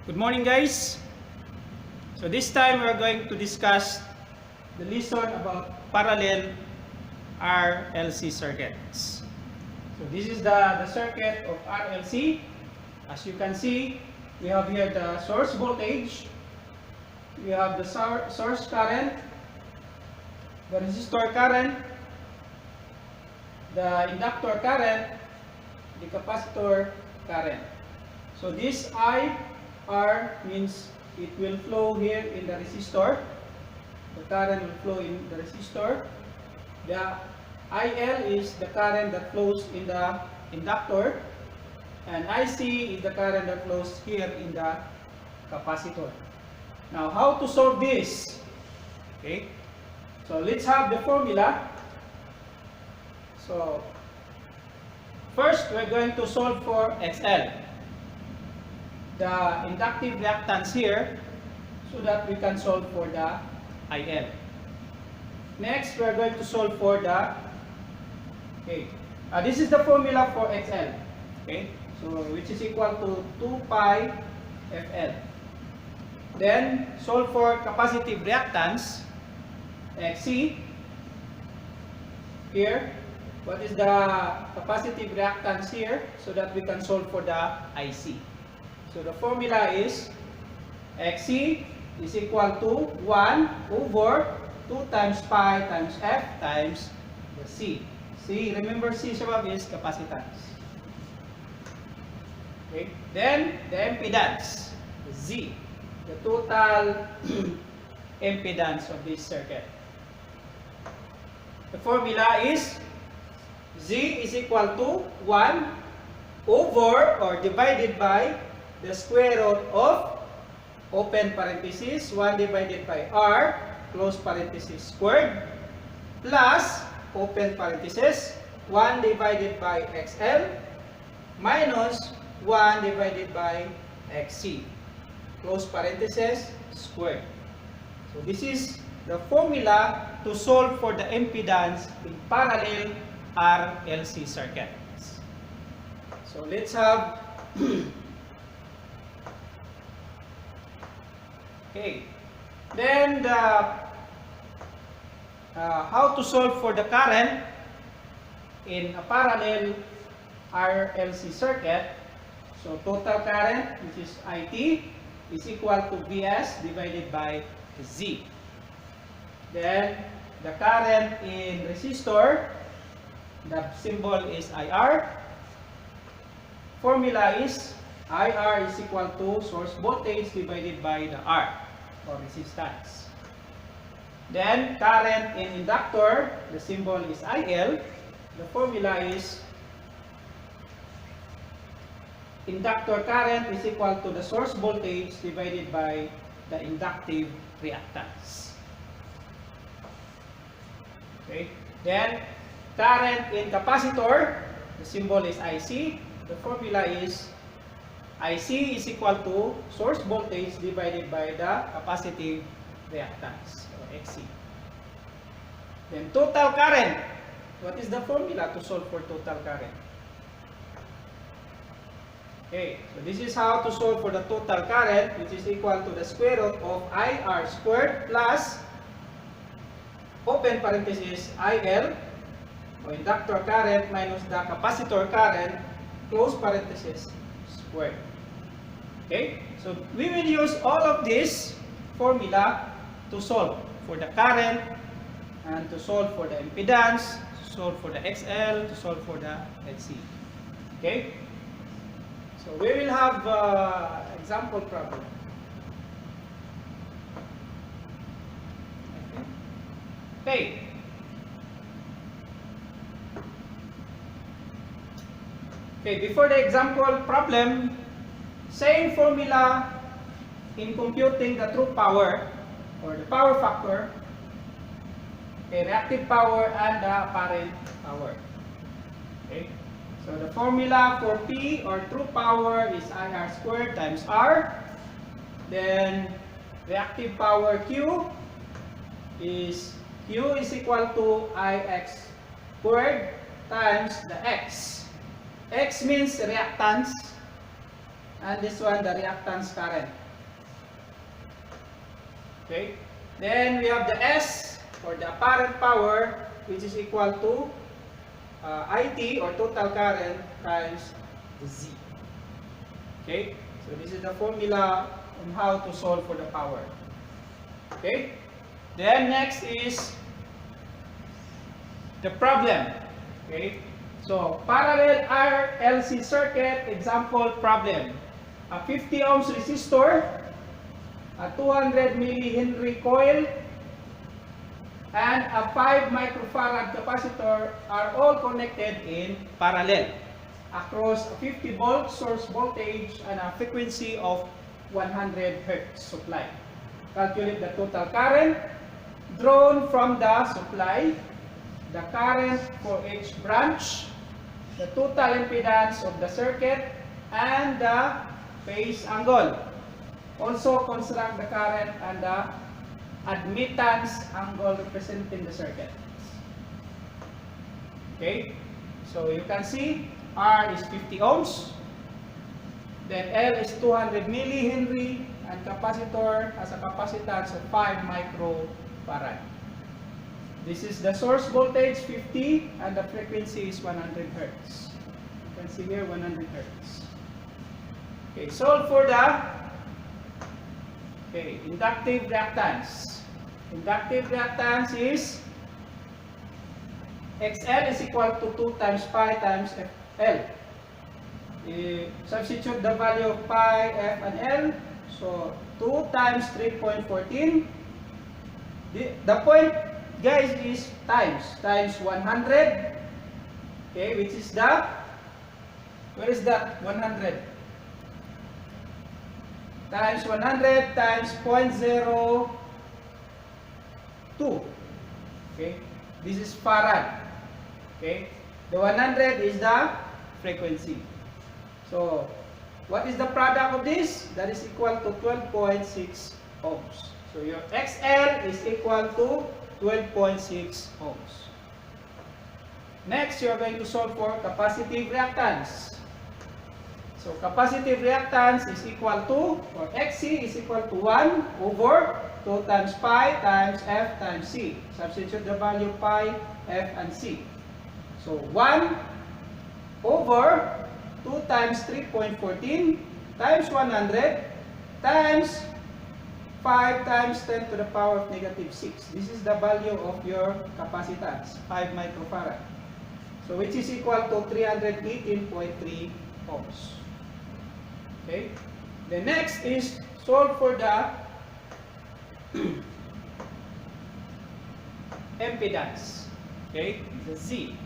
Good morning, guys. So this time we're going to discuss the lesson about parallel RLC circuits. So this is the circuit of RLC. As you can see, we have here the source voltage, we have the source current, the resistor current, the inductor current, the capacitor current. So this IR means it will flow here in the resistor. The current will flow in the resistor. The IL is the current that flows in the inductor. And IC is the current that flows here in the capacitor. Now, how to solve this? Okay. So let's have the formula. So first, we're going to solve for XL, the inductive reactance here, so that we can solve for the IL. Next, we're going to solve for the, this is the formula for XL, okay, so which is equal to 2 pi FL. Then, solve for capacitive reactance, XC, here. What is the capacitive reactance here, so that we can solve for the IC. So the formula is XC is equal to 1 over 2 times pi times F times the C. C, remember C sabab is capacitance. Okay. Then the impedance, Z, the total impedance of this circuit. The formula is Z is equal to 1 over or divided by the square root of open parenthesis 1 divided by R close parenthesis squared plus open parenthesis 1 divided by XL minus 1 divided by XC close parenthesis squared. So this is the formula to solve for the impedance in parallel RLC circuits. So let's have then how to solve for the current in a parallel RLC circuit. So total current, which is IT, is equal to Vs divided by Z. Then the current in resistor, the symbol is IR. Formula is IR is equal to source voltage divided by the R, or resistance. Then current in inductor, the symbol is IL. The formula is inductor current is equal to the source voltage divided by the inductive reactance. Okay. Then current in capacitor, the symbol is IC. The formula is IC is equal to source voltage divided by the capacitive reactance, or XC. Then total current. What is the formula to solve for total current? Okay, so this is how to solve for the total current, which is equal to the square root of IR squared plus open parenthesis IL, or inductor current, minus the capacitor current, close parenthesis squared. Okay, so we will use all of this formula to solve for the current, and to solve for the impedance, to solve for the XL, to solve for the XC. Okay, so we will have example problem. Okay. Okay, before the example problem, same formula in computing the true power, or the power factor, okay, reactive power and the apparent power. Okay, so the formula for P, or true power, is IR squared times R. Then reactive power Q is equal to IX squared times the X. X means reactance, and this one the reactance current. Okay, then we have the S, or the apparent power, which is equal to IT, or total current, times the Z. Okay, so this is the formula on how to solve for the power. Okay, then next is the problem. Okay, so parallel RLC circuit example problem. A 50 ohms resistor, a 200 millihenry coil, and a 5 microfarad capacitor are all connected in parallel across a 50 volt source voltage and a frequency of 100 Hz supply. Calculate the total current drawn from the supply, the current for each branch, the total impedance of the circuit, and the phase angle. Also construct the current and the admittance angle representing the circuit. Okay, so you can see R is 50 ohms, then L is 200 millihenry, and capacitor has a capacitance of 5 microfarad. This is the source voltage 50 and the frequency is 100 Hz. You can see here 100 Hz. Okay, solve for the inductive reactance. Inductive reactance is XL is equal to 2 times pi times FL. Substitute the value of pi, F, and L. So 2 times 3.14. The point, guys, is times 100. Okay, which is the, where is that 100? Times 100 times 0.02. Okay, this is farad. Okay, the 100 is the frequency. So what is the product of this? That is equal to 12.6 ohms. So your XL is equal to 12.6 ohms. Next, you are going to solve for capacitive reactance. So capacitive reactance is equal to, or XC is equal to 1 over 2 times pi times F times C. Substitute the value pi, F, and C. So 1 over 2 times 3.14 times 100 times 5 times 10 to the power of negative 6. This is the value of your capacitance, 5 microfarad. So which is equal to 318.3 ohms. Okay. The next is solve for the impedance. Okay, the Z.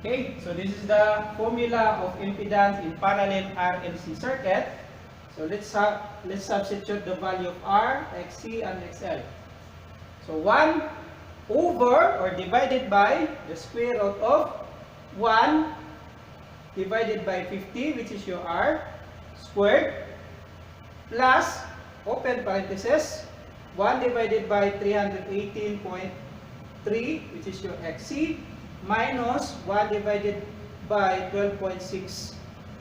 Okay, so this is the formula of impedance in parallel RLC circuit. So let's substitute the value of R, XC, and XL. So 1 over, or divided by, the square root of 1 divided by 50, which is your R, squared, plus, open parenthesis, 1 divided by 318.3, which is your XC, minus 1 divided by 12.6.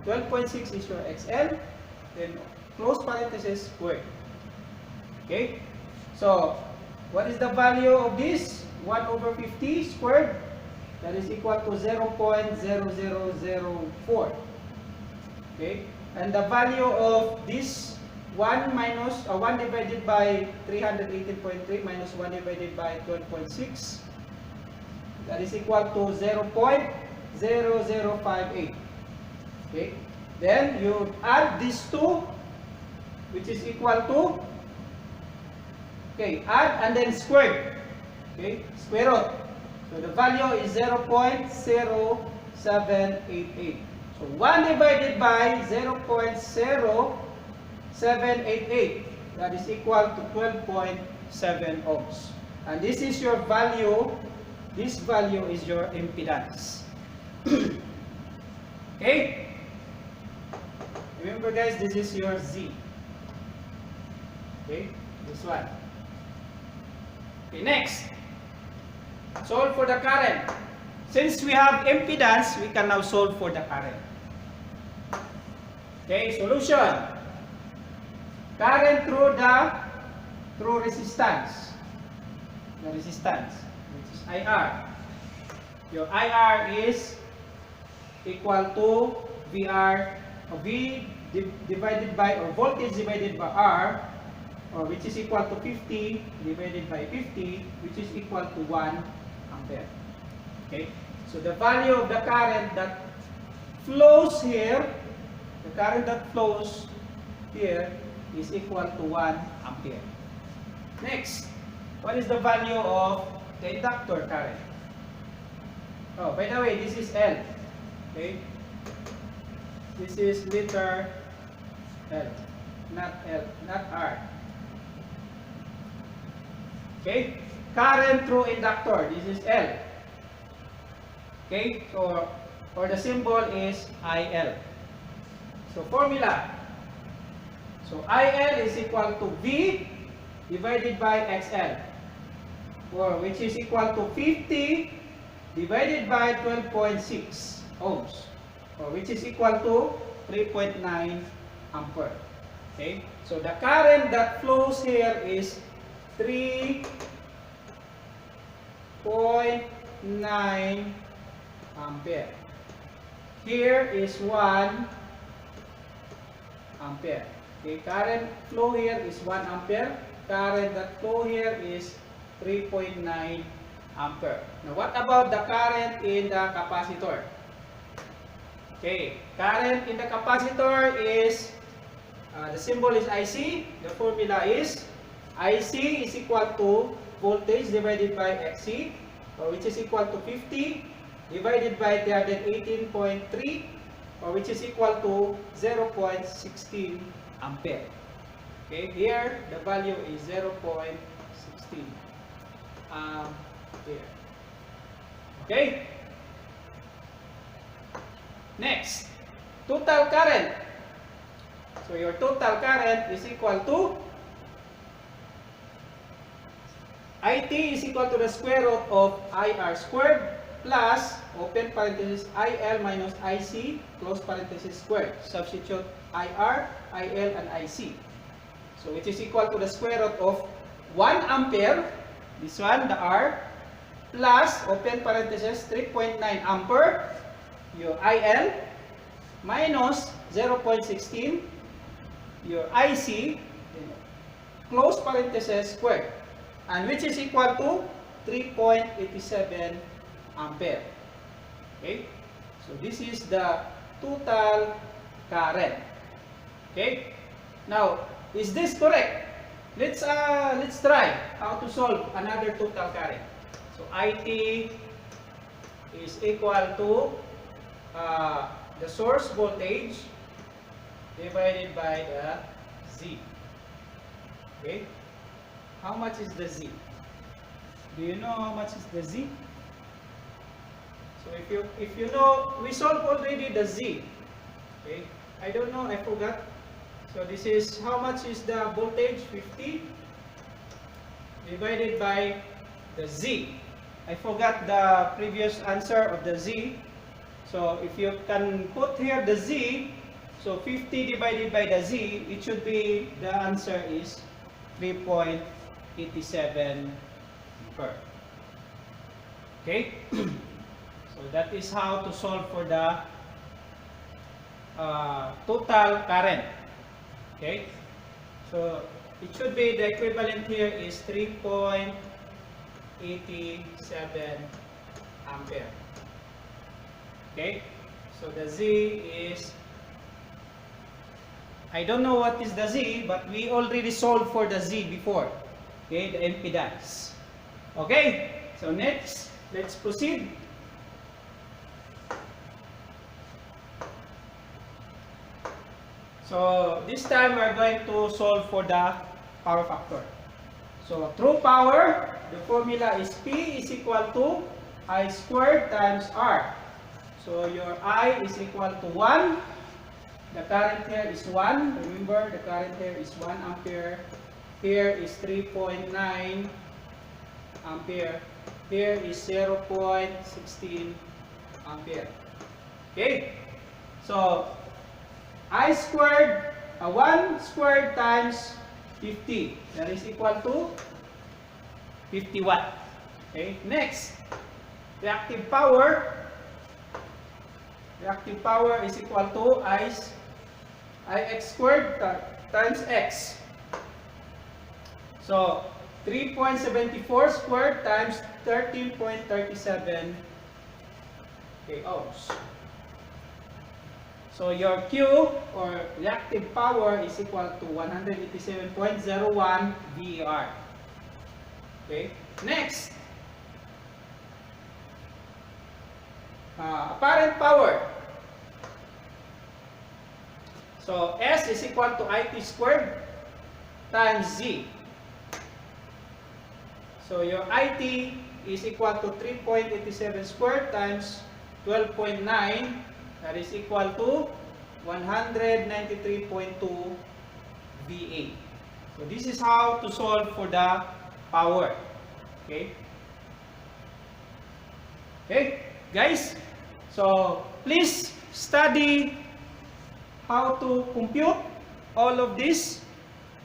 12.6 is your XL, then close parenthesis, squared. Okay, so what is the value of this? 1 over 50 squared, that is equal to 0.0004. Okay, and the value of this 1 divided by 318.3 minus 1 divided by 12.6, that is equal to 0.0058. Okay, then you add these two, which is equal to, okay, add and then squared. Okay, square root. So the value is 0.0788. So 1 divided by 0.0788, that is equal to 12.7 ohms. And this is your value, this value is your impedance. Okay? Remember guys, this is your Z. Okay? This one. Okay, next. Solve for the current. Since we have impedance, we can now solve for the current. Okay, solution. Current through resistance. The resistance, which is IR. Your IR is equal to VR, or V divided by, or voltage divided by R, or which is equal to 50 divided by 50, which is equal to 1 ampere. Okay, so the value of the current that flows here, the current that flows here is equal to 1 ampere. Next, what is the value of the inductor current? Oh, by the way, this is L. Okay, this is liter L, not R. Okay, current through inductor, this is L. Okay, so or the symbol is IL. So formula. So IL is equal to V divided by XL, or which is equal to 50 divided by 12.6 ohms, or which is equal to 3.9 ampere. Okay, so the current that flows here is 3.9 ampere. Here is 1 ampere. Okay, current flow here is 1 ampere. Current that flow here is 3.9 ampere. Now, what about the current in the capacitor? Okay, current in the capacitor is, the symbol is IC. The formula is IC is equal to voltage divided by XC, which is equal to 50 divided by 318.3, or which is equal to 0.16 ampere. Okay, here the value is 0.16 ampere. Okay. Next, total current. So your total current is equal to IT is equal to the square root of IR squared plus, open parenthesis, IL minus IC, close parenthesis squared. Substitute IR, IL, and IC. So which is equal to the square root of 1 ampere, this one, the R, plus, open parenthesis, 3.9 ampere, your IL, minus 0.16, your IC, close parenthesis squared, and which is equal to 3.87 ampere. Okay, so this is the total current. Okay, now is this correct? Let's try how to solve another total current. So IT is equal to the source voltage divided by the Z. Okay, how much is the Z? Do you know how much is the Z? So if you know, we solved already the Z. Okay, I don't know, I forgot. So this is, how much is the voltage? 50 divided by the Z. I forgot the previous answer of the Z. So if you can put here the Z, so 50 divided by the Z, it should be, the answer is 3.87 ampere. Okay? So that is how to solve for the total current. Okay? So it should be, the equivalent here is 3.87 ampere. Okay? So the Z is, I don't know what is the Z, but we already solved for the Z before. Okay, the impedance. Okay, so next, let's proceed. So this time we're going to solve for the power factor. So through power, the formula is P is equal to I squared times R. So your I is equal to 1. The current here is 1. Remember, the current here is 1 ampere. Here is 3.9 ampere. Here is 0.16 ampere. Okay? So I squared, 1 squared times 50. That is equal to 50 watt. Okay, next, reactive power. Reactive power is equal to Ix squared times X. So, 3.74 squared times 13.37 ohms. So, your Q or reactive power is equal to 187.01 VAR. Okay. Next, apparent power. So, S is equal to IT squared times Z. So, your IT is equal to 3.87 squared times 12.9. That is equal to 193.2 VA. So, this is how to solve for the power. Okay? Okay, guys? So, please study how to compute all of this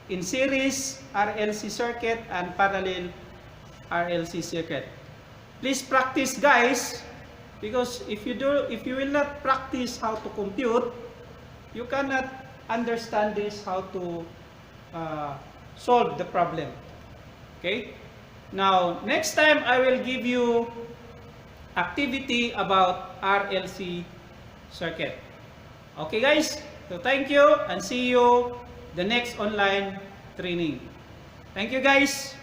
in series RLC circuit and parallel RLC circuit. Please practice, guys, because if you will not practice how to compute, you cannot understand this, how to solve the problem. Okay? Now, next time I will give you activity about RLC circuit. Okay, guys? So, thank you and see you the next online training. Thank you, guys.